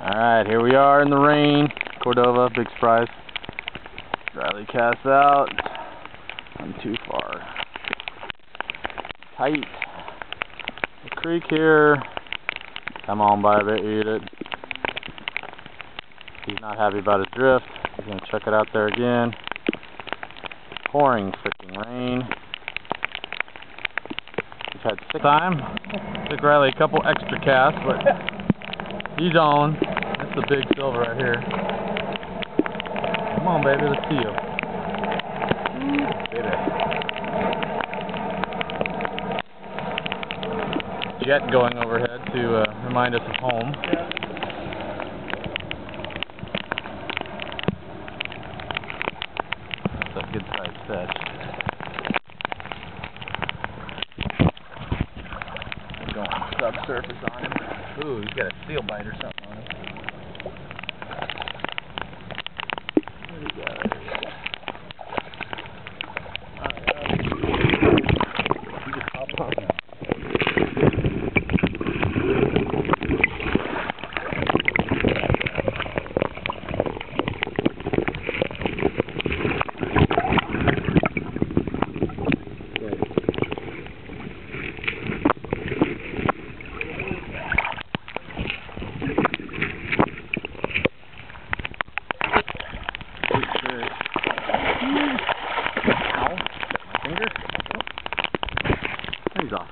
Alright, here we are in the rain. Cordova, big surprise. Riley casts out. I'm too far. Tight. The creek here. Come on, baby, eat it. He's not happy about his drift. He's going to chuck it out there again. Pouring freaking rain. We've had 6 time. Took Riley a couple extra casts, but he's on. That's the big silver right here. Come on, baby, let's see you. Baby. Jet going overhead to remind us of home. That's a good sized fish. Going subsurface on him. Ooh, he's got a steel bite or something on him. What do you got? He just hopped on him. Ow, my finger. He's off.